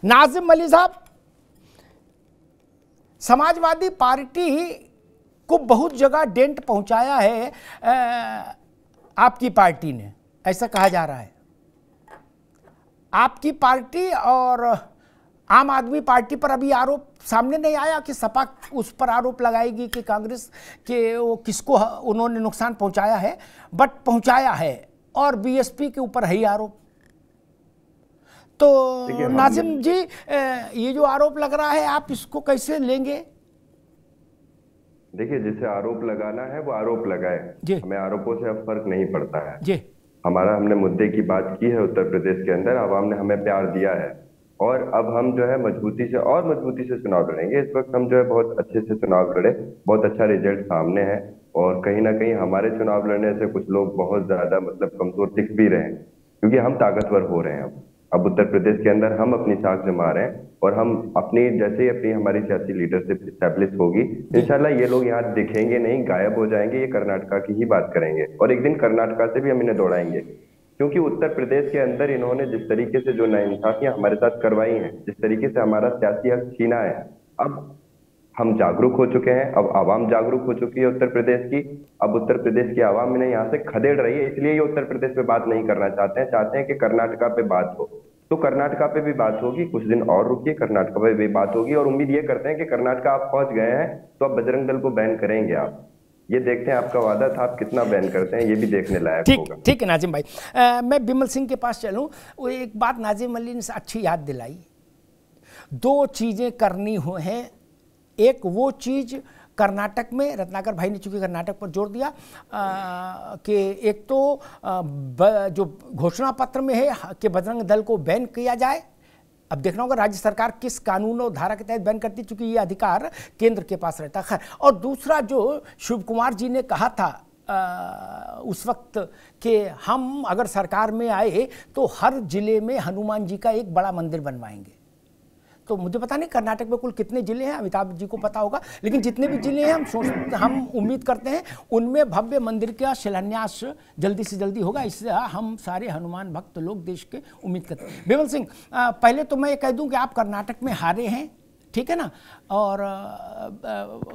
नाजिम अली साहब, समाजवादी पार्टी को बहुत जगह डेंट पहुंचाया है आपकी पार्टी ने, ऐसा कहा जा रहा है। आपकी पार्टी और आम आदमी पार्टी पर अभी आरोप सामने नहीं आया कि सपा उस पर आरोप लगाएगी कि कांग्रेस के वो किसको उन्होंने नुकसान पहुंचाया है, बट पहुंचाया है, और बीएसपी के ऊपर है ही आरोप। तो नाजिम जी, ये जो आरोप लग रहा है आप इसको कैसे लेंगे? देखिए, जिसे आरोप लगाना है वो आरोप लगाए, हमें आरोपों से अब फर्क नहीं पड़ता है जी। हमने मुद्दे की बात की है उत्तर प्रदेश के अंदर, आवाम ने हमें प्यार दिया है और अब हम जो है मजबूती से चुनाव लड़ेंगे। इस वक्त हम जो है बहुत अच्छे से चुनाव लड़े, बहुत अच्छा रिजल्ट सामने है और कहीं ना कहीं हमारे चुनाव लड़ने से कुछ लोग बहुत ज्यादा कमजोर दिख भी रहे हैं, क्योंकि हम ताकतवर हो रहे हैं। अब उत्तर प्रदेश के अंदर हम अपनी साख जमा रहे हैं और हम अपनी जैसे ही हमारी सियासी लीडरशिप स्टैब्लिश होगी, इंशाल्लाह ये लोग यहाँ दिखेंगे नहीं, गायब हो जाएंगे, ये कर्नाटका की ही बात करेंगे और एक दिन कर्नाटका से भी हम इन्हें दौड़ाएंगे। क्योंकि उत्तर प्रदेश के अंदर इन्होंने जिस तरीके से जो नाइंसाफियां हमारे साथ करवाई हैं, जिस तरीके से हमारा सियासी हक छीना है, अब हम जागरूक हो चुके हैं, अब आवाम जागरूक हो चुकी है उत्तर प्रदेश की। अब उत्तर प्रदेश की आवाम इन्हें यहाँ से खदेड़ रही है, इसलिए ये उत्तर प्रदेश पे बात नहीं करना चाहते हैं कि कर्नाटका पे बात हो। तो कर्नाटका पे भी बात होगी, कुछ दिन और रुकिए, कर्नाटका पे भी बात होगी और उम्मीद ये करते हैं कि कर्नाटका आप पहुंच गए हैं तो अब बजरंग दल को बैन करेंगे आप। ये देखते हैं, आपका वादा था, आप कितना बैन करते हैं, ये भी देखने लायक होगा। ठीक है नाजिम भाई, मैं बिमल सिंह के पास चलूं। वो एक बात नाजिम अली ने अच्छी याद दिलाई, दो चीजें करनी हो हैं। एक वो चीज कर्नाटक में, रत्नाकर भाई ने चूंकि कर्नाटक पर जोर दिया कि एक तो जो घोषणा पत्र में है कि बजरंग दल को बैन किया जाए। अब देखना होगा राज्य सरकार किस कानून और धारा के तहत बैन करती, चूंकि ये अधिकार केंद्र के पास रहता है। और दूसरा जो शिव कुमार जी ने कहा था उस वक्त कि हम अगर सरकार में आए तो हर जिले में हनुमान जी का एक बड़ा मंदिर बनवाएंगे। तो मुझे पता नहीं कर्नाटक में कुल कितने जिले हैं, अमिताभ जी को पता होगा, लेकिन जितने भी जिले हैं हम उम्मीद करते हैं उनमें भव्य मंदिर का शिलान्यास जल्दी से जल्दी होगा। इससे हम सारे हनुमान भक्त लोग देश के उम्मीद करते हैं। बिमल सिंह, पहले तो मैं ये कह दूं कि आप कर्नाटक में हारे हैं, ठीक है ना, और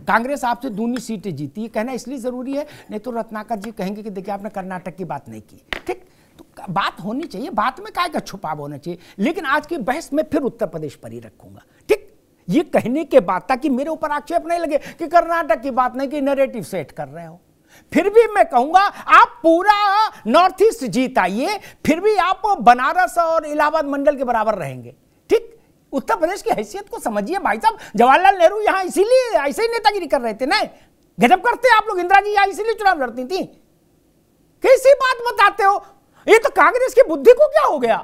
कांग्रेस आपसे दूनी सीटें जीती। ये कहना इसलिए ज़रूरी है, नहीं तो रत्नाकर जी कहेंगे कि देखिए आपने कर्नाटक की बात नहीं की। ठीक, तो बात होनी चाहिए, बात में काय का छुपाव होना चाहिए। लेकिन आज की बहस में फिर उत्तर प्रदेश पर ही रखूंगा। ठीक, ये कहने के बाद, ताकि मेरे ऊपर आक्षेप नहीं लगे कि कर्नाटक की बात नहीं की, नैरेटिव सेट कर रहे हो। फिर भी मैं कहूंगा आप पूरा नॉर्थ ईस्ट जीत आइए, फिर भी आप बनारस और इलाहाबाद मंडल के बराबर रहेंगे। ठीक, उत्तर प्रदेश की हैसियत को समझिए भाई साहब। जवाहरलाल नेहरू यहाँ इसीलिए ऐसे ही नेतागिरी कर रहे थे ना, गजब करते आप लोग। इंदिरा जी यहाँ इसीलिए चुनाव लड़ती थी। कैसी बात बताते हो? ये तो कांग्रेस की बुद्धि को क्या हो गया?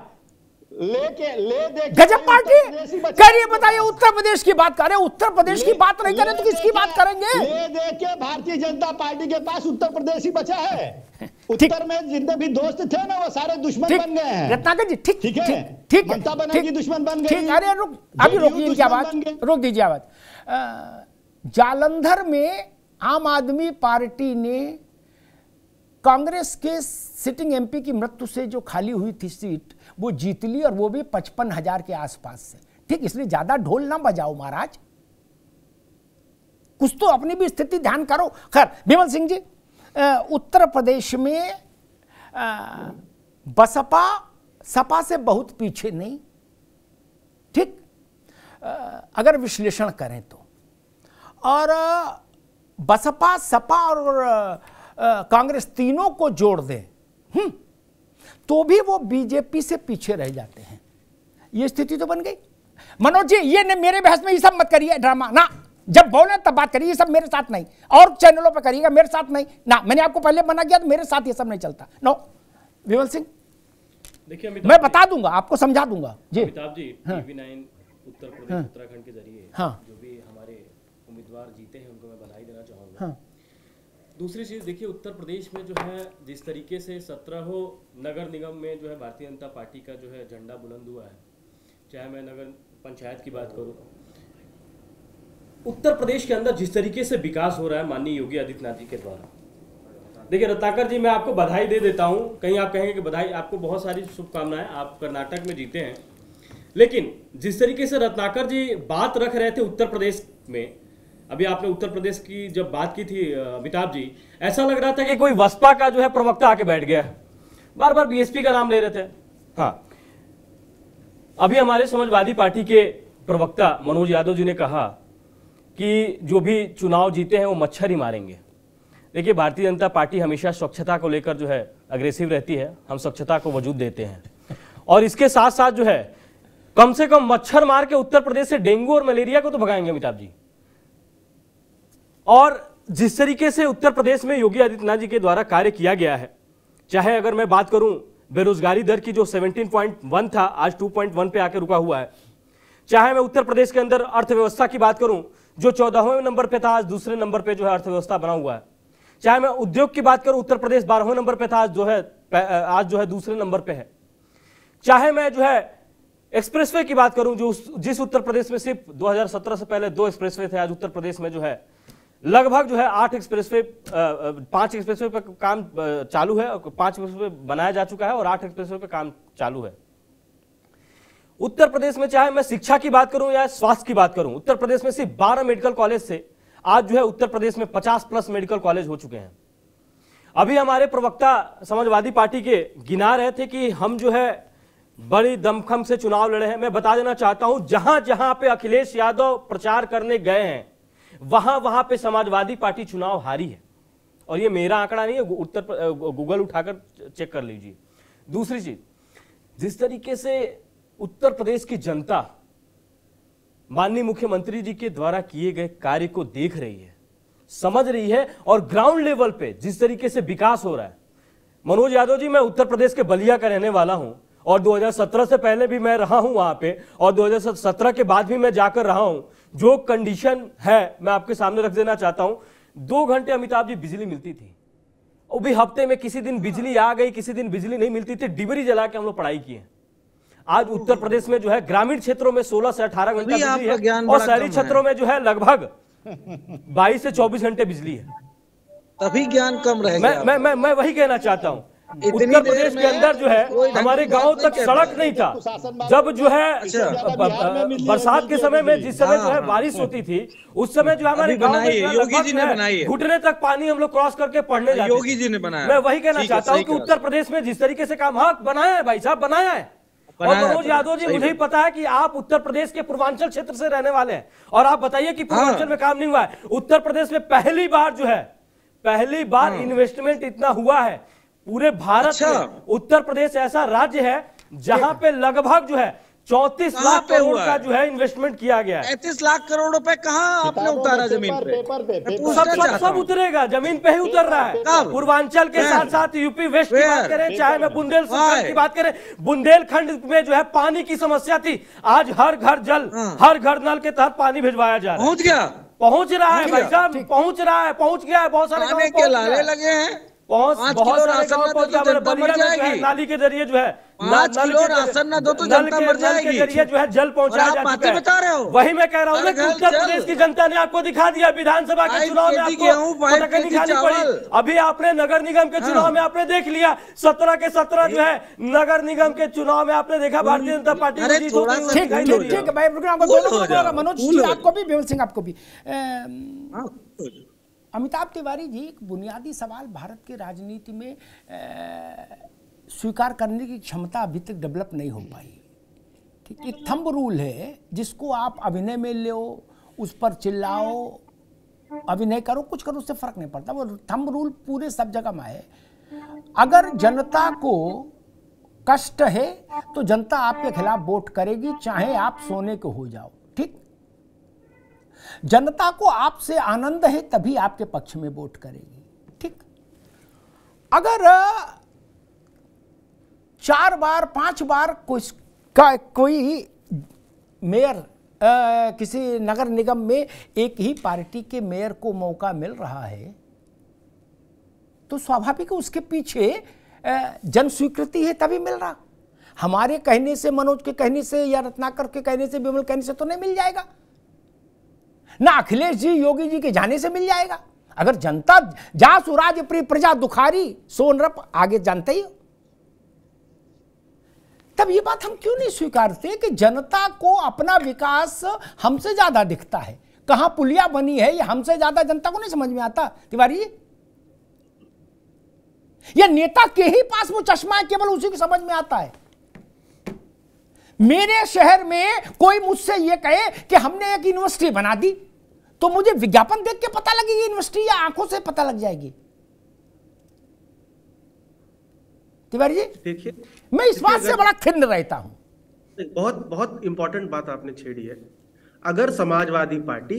गजब पार्टी करिए, बताइए। उत्तर प्रदेश की बात करें, उत्तर प्रदेश की बात नहीं करें तो किसकी बात करेंगे? ले देखे भारतीय जनता पार्टी के पास उत्तर प्रदेश ही बचा है। उत्तर में जितने भी दोस्त थे ना वो सारे दुश्मन बन गए हैं। रत्नाकर जी ठीक है, ठीक है, ममता बनर्जी दुश्मन बन गई। अरे अभी रोकिए इनकी आवाज, रोक दीजिए आवाज। जालंधर में आम आदमी पार्टी ने कांग्रेस के सिटिंग एमपी की मृत्यु से जो खाली हुई थी सीट वो जीत ली, और वो भी 55,000 के आसपास से। ठीक, इसलिए ज्यादा ढोल ना बजाओ महाराज, कुछ तो अपनी भी स्थिति ध्यान करो। खैर बिमल सिंह जी, उत्तर प्रदेश में बसपा सपा से बहुत पीछे नहीं। ठीक, अगर विश्लेषण करें तो, और बसपा सपा और कांग्रेस तीनों को जोड़ दें तो भी वो बीजेपी से पीछे रह जाते हैं। ये स्थिति तो बन गई। मनोज जी, ये ने मेरे बहस में ये सब मत करिए ड्रामा ना, जब बोले तब बात करिए, ये सब मेरे साथ नहीं, और चैनलों पर करिएगा, मेरे साथ नहीं ना। मैंने आपको पहले मना किया, तो मेरे साथ ये सब नहीं चलता। नो विमल सिंह, देखिए मैं बता दूंगा, आपको समझा दूंगा जी। अमिताभ जी, टीवी9 उत्तर प्रदेश उत्तराखंड के जरिए जो भी हमारे उम्मीदवार जीते हैं उनको मैं बधाई देना चाहूँगा। दूसरी चीज़ देखिए, उत्तर प्रदेश में जो है जिस तरीके से 17 नगर निगम में जो है भारतीय जनता पार्टी का जो है झंडा बुलंद हुआ है, चाहे मैं नगर पंचायत की बात करूं, उत्तर प्रदेश के अंदर जिस तरीके से विकास हो रहा है माननीय योगी आदित्यनाथ जी के द्वारा। देखिए रत्नाकर जी, मैं आपको बधाई दे देता हूं, कहीं आप कहेंगे कि बधाई, आपको बहुत सारी शुभकामनाएं, आप कर्नाटक में जीते हैं, लेकिन जिस तरीके से रत्नाकर जी बात रख रहे थे उत्तर प्रदेश में, अभी आपने उत्तर प्रदेश की जब बात की थी अमिताभ जी, ऐसा लग रहा था कि कोई बसपा का जो है प्रवक्ता आके बैठ गया है, बार बार बीएसपी का नाम ले रहे थे। हाँ, अभी हमारे समाजवादी पार्टी के प्रवक्ता मनोज यादव जी ने कहा कि जो भी चुनाव जीते हैं वो मच्छर ही मारेंगे। देखिए, भारतीय जनता पार्टी हमेशा स्वच्छता को लेकर जो है अग्रेसिव रहती है, हम स्वच्छता को वजूद देते हैं, और इसके साथ साथ जो है कम से कम मच्छर मार के उत्तर प्रदेश से डेंगू और मलेरिया को तो भगाएंगे अमिताभ जी। और जिस तरीके से उत्तर प्रदेश में योगी आदित्यनाथ जी के द्वारा कार्य किया गया है, चाहे अगर मैं बात करूं बेरोजगारी दर की जो 17.1 था आज 2.1 पे आके रुका हुआ है, चाहे मैं उत्तर प्रदेश के अंदर अर्थव्यवस्था की बात करूं जो 14वें नंबर पे था आज दूसरे नंबर पे जो है अर्थव्यवस्था बना हुआ है, चाहे मैं उद्योग की बात करूं उत्तर प्रदेश 12वें नंबर पे था आज जो है दूसरे नंबर पे है, चाहे मैं जो है एक्सप्रेसवे की बात करूं जो जिस उत्तर प्रदेश में सिर्फ 2017 से पहले 2 एक्सप्रेसवे थे, आज उत्तर प्रदेश में जो है लगभग जो है 5 एक्सप्रेसवे पे काम चालू है, 5 एक्सप्रेसवे बनाया जा चुका है और 8 एक्सप्रेसवे पे काम चालू है। उत्तर प्रदेश में चाहे मैं शिक्षा की बात करूं या स्वास्थ्य की बात करूं, उत्तर प्रदेश में सिर्फ 12 मेडिकल कॉलेज से आज जो है उत्तर प्रदेश में 50+ मेडिकल कॉलेज हो चुके हैं। अभी हमारे प्रवक्ता समाजवादी पार्टी के गिना रहे थे कि हम जो है बड़ी दमखम से चुनाव लड़े हैं। मैं बता देना चाहता हूं, जहां जहां पे अखिलेश यादव प्रचार करने गए हैं वहां वहां पे समाजवादी पार्टी चुनाव हारी है, और ये मेरा आंकड़ा नहीं है, गूगल उठाकर चेक कर लीजिए। दूसरी चीज, जिस तरीके से उत्तर प्रदेश की जनता माननीय मुख्यमंत्री जी के द्वारा किए गए कार्य को देख रही है, समझ रही है, और ग्राउंड लेवल पे जिस तरीके से विकास हो रहा है। मनोज यादव जी, मैं उत्तर प्रदेश के बलिया का रहने वाला हूं और 2017 से पहले भी मैं रहा हूं वहां पे, और 2017 के बाद भी मैं जाकर रहा हूं। जो कंडीशन है मैं आपके सामने रख देना चाहता हूं। 2 घंटे अमिताभ जी बिजली मिलती थी, वो भी हफ्ते में, किसी दिन बिजली आ गई, किसी दिन बिजली नहीं मिलती थी, डिबरी जला के हम लोग पढ़ाई किए। आज उत्तर प्रदेश में जो है ग्रामीण क्षेत्रों में 16 से 18 घंटा बिजली है, और शहरी क्षेत्रों में जो है लगभग 22 से 24 घंटे बिजली है। तभी ज्ञान कम रहेगा। मैं वही कहना चाहता हूं, उत्तर प्रदेश के अंदर जो है हमारे गांव तक सड़क नहीं था। जब जो है बरसात के समय में, जिस समय जो है बारिश होती थी, उस समय जो हमारे गांव में योगी जी ने बनाई है, घुटने तक पानी हम लोग क्रॉस करके पढ़ने जाते। योगी जी ने बनाया। मैं वही कहना चाहता हूँ कि उत्तर प्रदेश में जिस तरीके से काम, हाँ बनाया है भाई साहब, बनाया है। और मनोज यादव जी, मुझे ही पता है कि आप उत्तर प्रदेश के पूर्वांचल क्षेत्र से रहने वाले हैं, और आप बताइए कि पूर्वांचल में काम नहीं हुआ है। उत्तर प्रदेश में पहली बार इन्वेस्टमेंट इतना हुआ है पूरे भारत में। उत्तर प्रदेश ऐसा राज्य है जहां पे लगभग जो है 34 लाख करोड़ का जो है इन्वेस्टमेंट किया गया है। 35 लाख करोड़ रुपए कहां आपने उतारा जमीन पे? सब उतरेगा, जमीन पे ही उतर रहा है। पूर्वांचल के साथ साथ यूपी वेस्ट की बात करें, चाहे मैं बुंदेलखंड की बात करें, बुंदेलखंड में जो है पानी की समस्या थी, आज हर घर जल, हर घर नल के तहत पानी भिजवाया जा रहा है। पहुंच रहा है भाई साहब, पहुंच रहा है, पहुंच गया है। बहुत सारे लाले लगे हैं, बहुत सारे नाली के जरिए जो है, 5 किलो राशन ना दो तो जनता मर जाएगी। जरिए जो है जल पहुंचाया जा चुका है। बता रहे हो, वही मैं कह रहा हूँ कि उत्तर प्रदेश की जनता ने आपको दिखा दिया। विधानसभा के चुनाव में आपको नहीं खानी पड़ी। अभी आपने नगर निगम के चुनाव में आपने देख लिया, 17 के 17 जो है नगर निगम के चुनाव में आपने देखा भारतीय जनता पार्टी। ठीक है भाई, मनोज जी आपको भी, विमल सिंह आपको भी। अमिताभ तिवारी जी, एक बुनियादी सवाल भारत की राजनीति में स्वीकार करने की क्षमता अभी तक डेवलप नहीं हो पाई। ठीक, एक थंब रूल है जिसको आप अभिनय में लो, उस पर चिल्लाओ, अभिनय करो, कुछ करो, उससे फर्क नहीं पड़ता। वो थंब रूल पूरे सब जगह में है। अगर जनता को कष्ट है तो जनता आपके खिलाफ वोट करेगी, चाहे आप सोने को हो जाओ। ठीक, जनता को आपसे आनंद है तभी आपके पक्ष में वोट करेगी। ठीक, अगर 4 बार 5 बार कोई मेयर किसी नगर निगम में एक ही पार्टी के मेयर को मौका मिल रहा है तो स्वाभाविक है उसके पीछे जन स्वीकृति है, तभी मिल रहा। हमारे कहने से, मनोज के कहने से, या रत्नाकर के कहने से, विमल कहने से तो नहीं मिल जाएगा ना, अखिलेश जी, योगी जी के जाने से मिल जाएगा। अगर जनता जा सुराज प्रिय प्रजा दुखारी, सोनरप आगे जानते ही हो। तब ये बात हम क्यों नहीं स्वीकारते कि जनता को अपना विकास हमसे ज्यादा दिखता है, कहां पुलिया बनी है ये हमसे ज्यादा जनता को नहीं समझ में आता तिवारी जी? या नेता के ही पास वो चश्मा है, केवल उसी को समझ में आता है? मेरे शहर में कोई मुझसे ये कहे कि हमने एक यूनिवर्सिटी बना दी, तो मुझे विज्ञापन देख के पता लगेगी यूनिवर्सिटी या आंखों से पता लग जाएगी? तिवारी जी देखिए, मैं इस बात से बड़ा खिन्न रहता हूं। बहुत बहुत इंपॉर्टेंट बात आपने छेड़ी है। अगर समाजवादी पार्टी,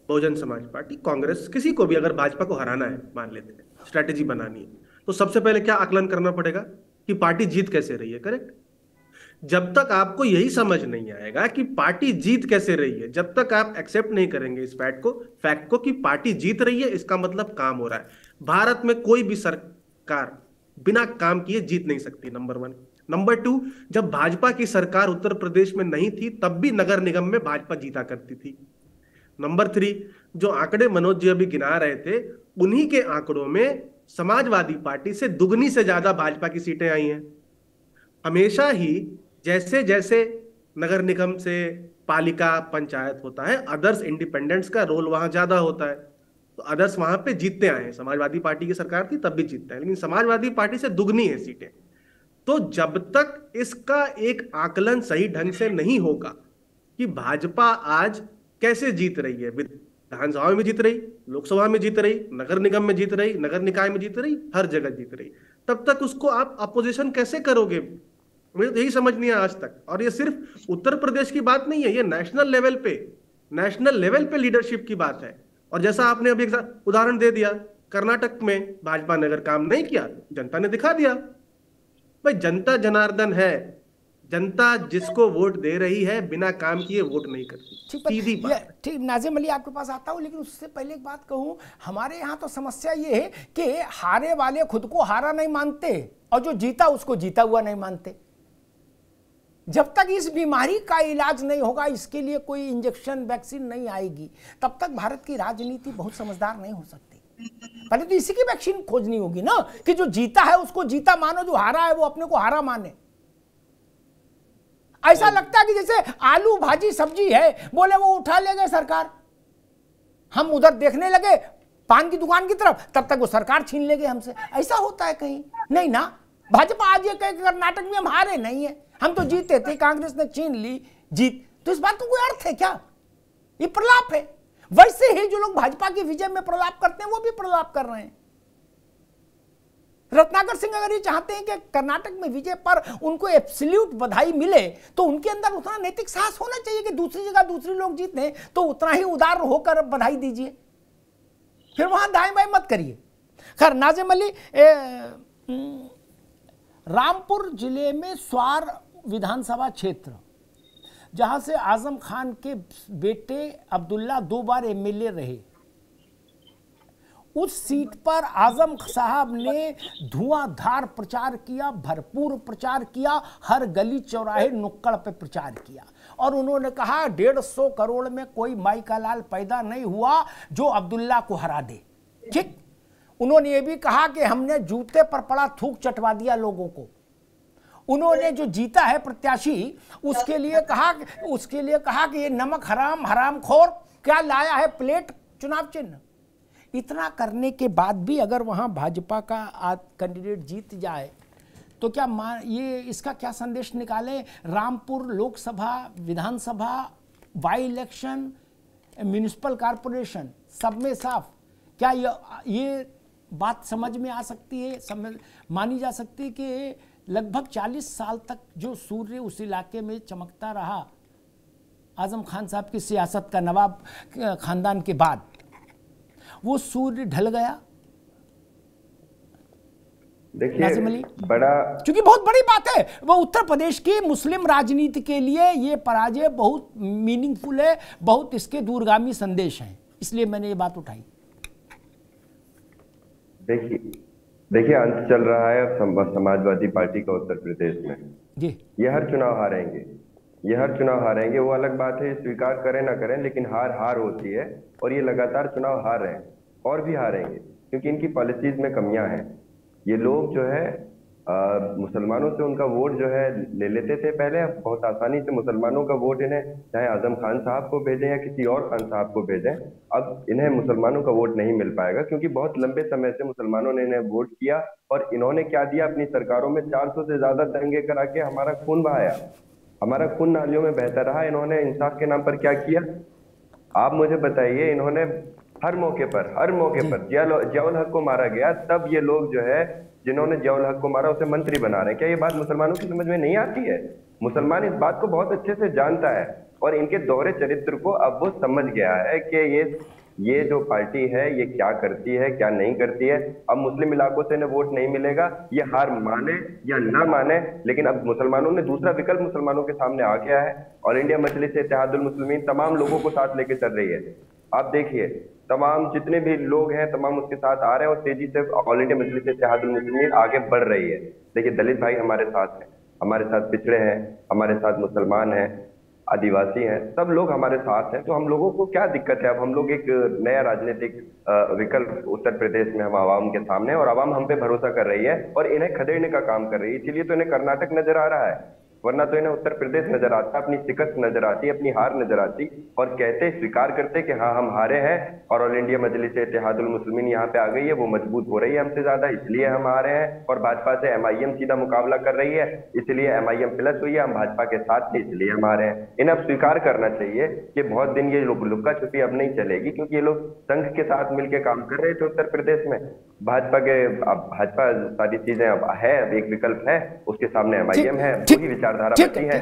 बहुजन समाज पार्टी, कांग्रेस, किसी को भी अगर भाजपा को हराना है, मान लेते हैं स्ट्रैटेजी बनानी है, तो सबसे पहले क्या आकलन करना पड़ेगा कि पार्टी जीत कैसे रही है। करेक्ट। जब तक आपको यही समझ नहीं आएगा कि पार्टी जीत कैसे रही है, जब तक आप एक्सेप्ट नहीं करेंगे इस फैक्ट को कि पार्टी जीत रही है, इसका मतलब काम हो रहा है। भारत में कोई भी सरकार बिना काम किए जीत नहीं सकती, नंबर 1। नंबर 2, जब भाजपा की सरकार उत्तर प्रदेश में नहीं थी तब भी नगर निगम में भाजपा जीता करती थी। नंबर 3, जो आंकड़े मनोज जी अभी गिना रहे थे, उन्हीं के आंकड़ों में समाजवादी पार्टी से दुगनी से ज्यादा भाजपा की सीटें आई हैं। हमेशा ही जैसे जैसे नगर निगम से पालिका पंचायत होता है, अदर्स इंडिपेंडेंट्स का रोल वहां ज्यादा होता है, तो अदर्स वहां पे जीतते आए हैं। समाजवादी पार्टी की सरकार थी तब भी जीतते हैं, लेकिन समाजवादी पार्टी से दुगनी है सीटें। तो जब तक इसका एक आकलन सही ढंग से नहीं होगा कि भाजपा आज कैसे जीत रही है, विधानसभा में जीत रही, लोकसभा में जीत रही, नगर निगम में जीत रही, नगर निकाय में जीत रही, हर जगह जीत रही, तब तक उसको आप अपोजिशन कैसे करोगे? मुझे तो यही समझ नहीं आया आज तक। और ये सिर्फ उत्तर प्रदेश की बात नहीं है, ये नेशनल लेवल पे लीडरशिप की बात है। और जैसा आपने अभी एक उदाहरण दे दिया, कर्नाटक में भाजपा ने अगर काम नहीं किया, जनता ने दिखा दिया। भाई जनता जनार्दन है, जनता जिसको वोट दे रही है बिना काम किए वोट नहीं करती, सीधी बात। ठीक, नाजिम अली आपके पास आता हूं, लेकिन उससे पहले एक बात कहूं, हमारे यहाँ तो समस्या ये है कि हारे वाले खुद को हारा नहीं मानते और जो जीता उसको जीता हुआ नहीं मानते। जब तक इस बीमारी का इलाज नहीं होगा, इसके लिए कोई इंजेक्शन वैक्सीन नहीं आएगी, तब तक भारत की राजनीति बहुत समझदार नहीं हो सकती। पहले तो इसी की वैक्सीन खोजनी होगी ना, कि जो जीता है उसको जीता मानो, जो हारा है वो अपने को हारा माने। ऐसा लगता है कि जैसे आलू भाजी सब्जी है, बोले वो उठा ले गए सरकार, हम उधर देखने लगे पान की दुकान की तरफ, तब तक वो सरकार छीन ले गए हमसे। ऐसा होता है कहीं? नहीं ना। भाजपा आज ये कहे कर्नाटक में हम हारे नहीं है, हम तो जीते थे, कांग्रेस ने छीन ली जीत, तो इस बात का कोई अर्थ है क्या? ये प्रलाप है। वैसे ही जो लोग भाजपा की विजय में प्रलाप करते हैं वो भी प्रलाप कर रहे हैं। रत्नाकर सिंह अगर ये चाहते हैं कि कर्नाटक में विजय पर उनको एब्सोल्यूट बधाई मिले, तो उनके अंदर उतना नैतिक साहस होना चाहिए कि दूसरी जगह दूसरे लोग जीते तो उतना ही उदार होकर बधाई दीजिए, फिर वहां दाएं बाएं मत करिए। खैर, नाजिम अली, रामपुर जिले में स्वार विधानसभा क्षेत्र, जहां से आजम खान के बेटे अब्दुल्ला 2 बार एमएलए रहे, उस सीट पर आजम साहब ने धुआंधार प्रचार किया, भरपूर प्रचार किया, हर गली चौराहे नुक्कड़ पे प्रचार किया, और उन्होंने कहा 150 करोड़ में कोई माई का लाल पैदा नहीं हुआ जो अब्दुल्ला को हरा दे। ठीक। उन्होंने ये भी कहा कि हमने जूते पर पड़ा थूक चटवा दिया लोगों को। उन्होंने जो जीता है प्रत्याशी, उसके लिए कहा कि ये नमक हराम हरामखोर क्या लाया है प्लेट चुनाव चिन्ह। इतना करने के बाद भी अगर वहां भाजपा का कैंडिडेट जीत जाए तो क्या ये इसका क्या संदेश निकाले? रामपुर लोकसभा, विधानसभा, बाई इलेक्शन, म्युनिसिपल कॉरपोरेशन, सब में साफ क्या ये बात समझ में आ सकती है, मानी जा सकती है कि लगभग 40 साल तक जो सूर्य उस इलाके में चमकता रहा आजम खान साहब की सियासत का, नवाब खानदान के बाद, वो सूर्य ढल गया? देखिए, बड़ा, क्योंकि बहुत बड़ी बात है, वो उत्तर प्रदेश की मुस्लिम राजनीति के लिए ये पराजय बहुत मीनिंगफुल है, बहुत इसके दूरगामी संदेश हैं, इसलिए मैंने ये बात उठाई। देखिए अंत चल रहा है अब समाजवादी पार्टी का उत्तर प्रदेश में जी। ये हर चुनाव हारेंगे, वो अलग बात है, स्वीकार करें ना करें, लेकिन हार होती है, और ये लगातार चुनाव हार रहे हैं और भी हारेंगे, क्योंकि इनकी पॉलिसीज में कमियां हैं। ये लोग जो है मुसलमानों से उनका वोट जो है ले लेते थे पहले। अब बहुत आसानी से मुसलमानों का वोट इन्हें, चाहे आजम खान साहब को भेजें या किसी और खान साहब को भेजें, अब इन्हें मुसलमानों का वोट नहीं मिल पाएगा, क्योंकि बहुत लंबे समय से मुसलमानों ने इन्हें वोट किया और इन्होंने क्या दिया, अपनी सरकारों में 400 से ज्यादा दंगे करा के हमारा खून बहाया, हमारा खून नालियों में बहता रहा। इन्होंने इंसाफ के नाम पर क्या किया, आप मुझे बताइए। इन्होंने हर मौके पर जियाउल हक को मारा गया, तब ये लोग जो है जिन्होंने जियाउल हक को मारा उसे मंत्री बना रहे हैं। क्या ये बात मुसलमानों की समझ में नहीं आती है? मुसलमान इस बात को बहुत अच्छे से जानता है और इनके दोहरे चरित्र को अब वो समझ गया है कि ये जो पार्टी है ये क्या करती है क्या नहीं करती है। अब मुस्लिम इलाकों से इन्हें वोट नहीं मिलेगा, ये हार माने या ना माने, लेकिन अब मुसलमानों ने दूसरा विकल्प मुसलमानों के सामने आ गया है। ऑल इंडिया मजलिस इत्तेहादुल मुस्लिमीन तमाम लोगों को साथ लेके चल रही है। आप देखिए, तमाम जितने भी लोग हैं तमाम उसके साथ आ रहे हैं और तेजी से ऑल इंडिया मजलिस इत्तेहादुल मुस्लिमीन आगे बढ़ रही है। देखिए, दलित भाई हमारे साथ हैं, हमारे साथ पिछड़े हैं, हमारे साथ मुसलमान हैं, आदिवासी हैं, सब लोग हमारे साथ हैं। तो हम लोगों को क्या दिक्कत है? अब हम लोग एक नया राजनीतिक विकल्प उत्तर प्रदेश में हम आवाम के सामने, और आवाम हम पे भरोसा कर रही है और इन्हें खदेड़ने का काम कर रही है। इसीलिए तो इन्हें कर्नाटक नजर आ रहा है, वरना तो इन्हें उत्तर प्रदेश नजर आता, अपनी शिकस्त नजर आती, अपनी हार नजर आती, और कहते स्वीकार करते कि हाँ हम हारे हैं और ऑल इंडिया मजलिस इत्तेहादुल मुस्लिमीन यहाँ पे आ गई है, वो मजबूत हो रही है हमसे ज्यादा, इसलिए हम हारे हैं। और भाजपा से MIM सीधा मुकाबला कर रही है, इसलिए MIM प्लस हुई है, हम भाजपा के साथ थे इसलिए हम हारे हैं। इन्हें अब स्वीकार करना चाहिए कि बहुत दिन ये लुक्का छुपी अब नहीं चलेगी, क्योंकि ये लोग संघ के साथ मिलकर काम कर रहे थे उत्तर प्रदेश में। भाजपा सारी चीजें अब है, अब एक विकल्प है, उसके सामने MIM है, वही विचारधारा बची है।